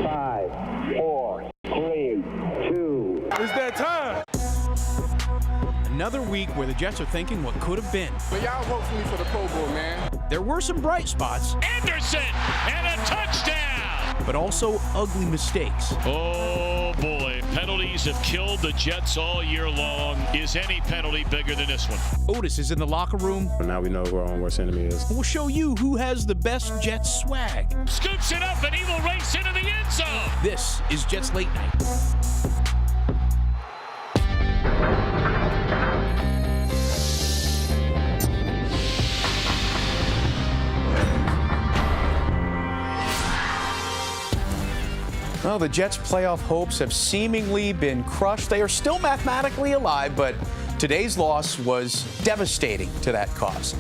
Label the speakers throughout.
Speaker 1: 5, 4, 3, 2.
Speaker 2: It's that time.
Speaker 3: Another week where the Jets are thinking what could have been.
Speaker 2: But y'all vote for me for the Pro Bowl, man.
Speaker 3: There were some bright spots.
Speaker 4: Anderson and a touchdown.
Speaker 3: But also ugly mistakes.
Speaker 4: Oh boy, penalties have killed the Jets all year long. Is any penalty bigger than this one?
Speaker 3: Otis is in the locker room.
Speaker 5: Now we know who our own worst enemy is.
Speaker 3: We'll show you who has the best Jets swag.
Speaker 4: Scoops it up and he will race into the end zone.
Speaker 3: This is Jets Late Night. Well, the Jets' playoff hopes have seemingly been crushed. They are still mathematically alive, but today's loss was devastating to that cause.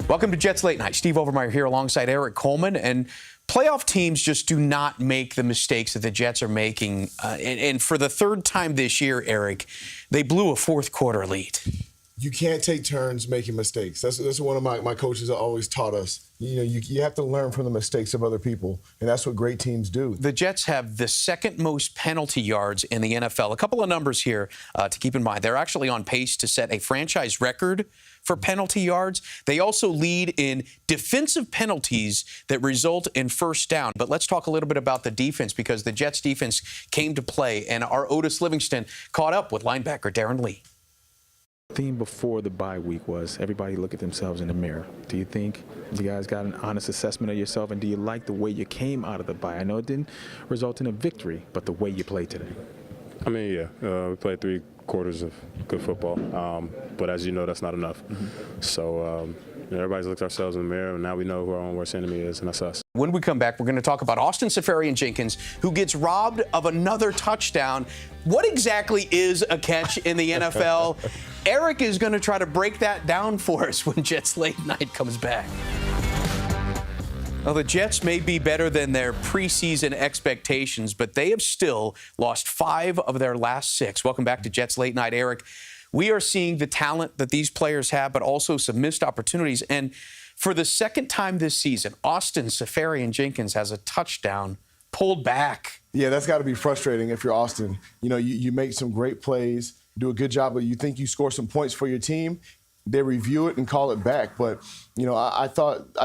Speaker 3: Welcome to Jets Late Night. Steve Overmyer here alongside Erik Coleman. And playoff teams just do not make the mistakes that the Jets are making. And for the third time this year, Erik, they blew a fourth-quarter lead.
Speaker 6: You can't take turns making mistakes. That's one of my coaches always taught us. You know, you have to learn from the mistakes of other people, and that's what great teams do.
Speaker 3: The Jets have the second most penalty yards in the NFL. A couple of numbers here to keep in mind. They're actually on pace to set a franchise record for penalty yards. They also lead in defensive penalties that result in first down. But let's talk a little bit about the defense, because the Jets defense came to play, and our Otis Livingston caught up with linebacker Darren Lee.
Speaker 7: The theme before the bye week was everybody look at themselves in the mirror. Do you think you guys got an honest assessment of yourself, and do you like the way you came out of the bye? I know it didn't result in a victory, but the way you played today.
Speaker 5: I mean, yeah, we played 3 quarters of good football, but as you know, that's not enough. So everybody's looked at ourselves in the mirror, and now we know who our own worst enemy is, and that's us.
Speaker 3: When we come back, we're going to talk about Austin Seferian-Jenkins, who gets robbed of another touchdown. What exactly is a catch in the NFL? Erik is going to try to break that down for us when Jets Late Night comes back. Well, the Jets may be better than their preseason expectations, but they have still lost 5 of their last 6. Welcome back to Jets Late Night, Erik. We are seeing the talent that these players have, but also some missed opportunities. And for the second time this season, Austin Seferian-Jenkins has a touchdown pulled back.
Speaker 6: Yeah, that's got to be frustrating if you're Austin. You know, you make some great plays, do a good job, but you think you score some points for your team. They review it and call it back. But, you know, I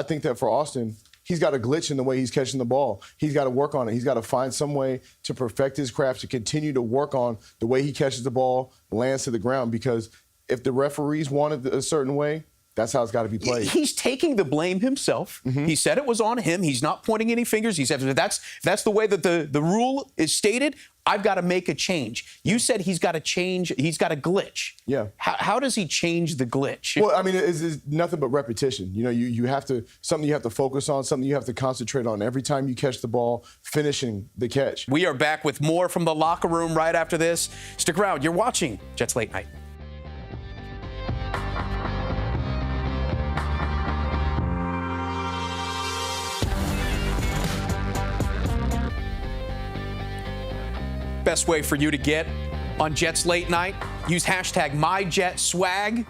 Speaker 6: think that for Austin, he's got a glitch in the way he's catching the ball. He's got to work on it. He's got to find some way to perfect his craft, to continue to work on the way he catches the ball, lands to the ground, because if the referees want it a certain way, that's how it's got to be played.
Speaker 3: He's taking the blame himself. He said it was on him. He's not pointing any fingers. He said, that's the way that the rule is stated. I've got to make a change. You said he's got to change. He's got a glitch.
Speaker 6: Yeah.
Speaker 3: How does he change the glitch?
Speaker 6: Well, I mean, it's nothing but repetition. You know, you have to, something you have to focus on, something you have to concentrate on every time you catch the ball, finishing the catch.
Speaker 3: We are back with more from the locker room right after this. Stick around. You're watching Jets Late Night. Best way for you to get on Jets Late Night, use hashtag MyJetSwag,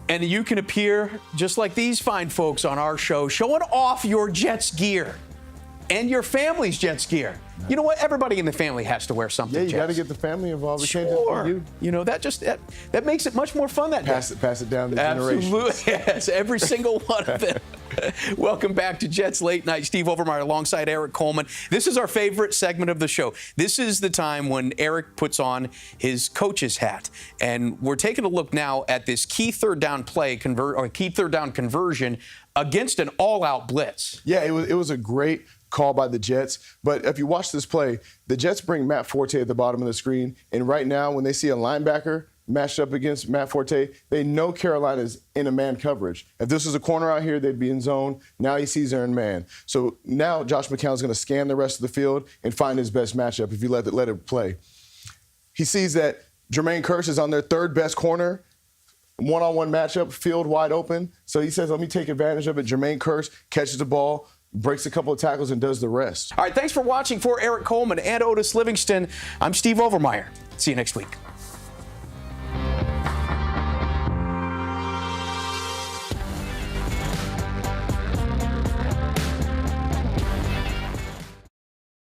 Speaker 3: and you can appear just like these fine folks on our show, showing off your Jets gear and your family's Jets gear. You know what? Everybody in the family has to wear something.
Speaker 6: Yeah, you got to
Speaker 3: Jets.
Speaker 6: get the family involved.
Speaker 3: Sure. You know, that makes it much more fun that
Speaker 6: pass it down to generations.
Speaker 3: Absolutely, yes, every single one of them. Welcome back to Jets Late Night. Steve Overmyer alongside Erik Coleman. This is our favorite segment of the show. This is the time when Erik puts on his coach's hat. And we're taking a look now at this key third down play, key third down conversion against an all-out blitz.
Speaker 6: Yeah, it was a great call by the Jets. But if you watch this play, the Jets bring Matt Forte at the bottom of the screen. And right now, when they see a linebacker matched up against Matt Forte, they know Carolina's in a man coverage. If this was a corner out here, they'd be in zone. Now he sees they're in man. So now Josh McCown's going to scan the rest of the field and find his best matchup if you let it play. He sees that Jermaine Kearse is on their third best corner, one-on-one matchup, field wide open. So he says, let me take advantage of it. Jermaine Kearse catches the ball, breaks a couple of tackles, and does the rest.
Speaker 3: All right, thanks for watching. For Erik Coleman and Otis Livingston, I'm Steve Overmyer. See you next week.